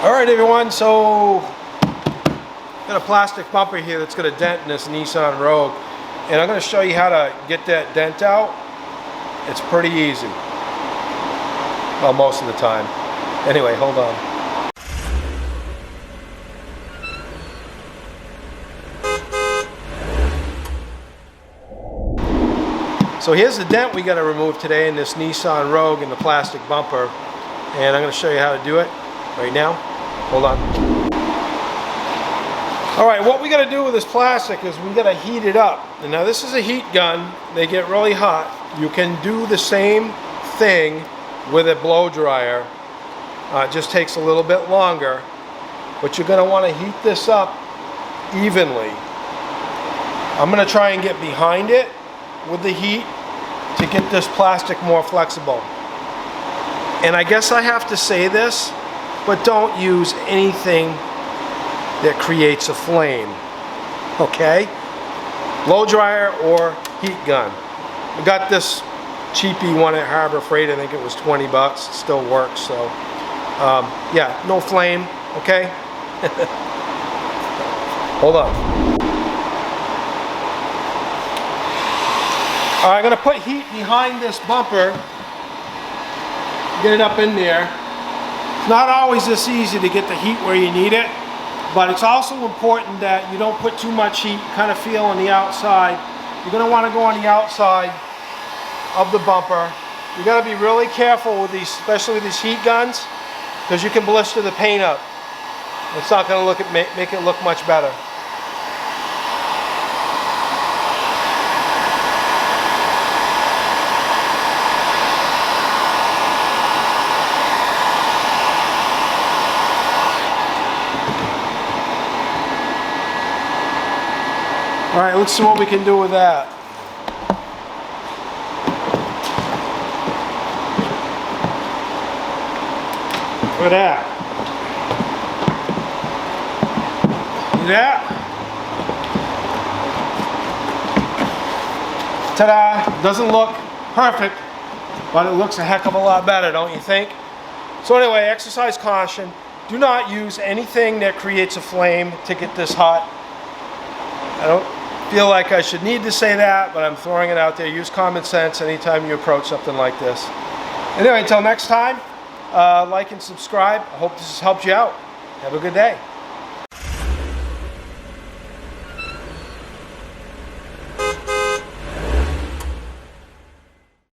Alright everyone, so got a plastic bumper here that's got a dent in this Nissan Rogue, and I'm going to show you how to get that dent out. It's pretty easy. Well, most of the time. Anyway, hold on. So here's the dent we got to remove today in this Nissan Rogue in the plastic bumper, and I'm going to show you how to do it right now. Hold on. Alright, what we got to do with this plastic is we got to heat it up. And now this is a heat gun. They get really hot. You can do the same thing with a blow dryer. It just takes a little bit longer. But you're going to want to heat this up evenly. I'm going to try and get behind it with the heat to get this plastic more flexible. And I guess I have to say this, but don't use anything that creates a flame, okay? Blow dryer or heat gun. We got this cheapy one at Harbor Freight. I think it was 20 bucks. It still works, so yeah, no flame, okay? Hold on. All right, I'm gonna put heat behind this bumper, get it up in there. It's not always this easy to get the heat where you need it, but it's also important that you don't put too much heat. Kind of feel on the outside. You're going to want to go on the outside of the bumper. You got to be really careful with these, especially with these heat guns, because you can blister the paint up. It's not going to make it look much better. All right, let's see what we can do with that. Look at that. See that? Ta-da! Doesn't look perfect, but it looks a heck of a lot better, don't you think? So anyway, exercise caution. Do not use anything that creates a flame to get this hot. I don't feel like I should need to say that, but I'm throwing it out there. Use common sense anytime you approach something like this. Anyway, until next time, like and subscribe. I hope this has helped you out. Have a good day.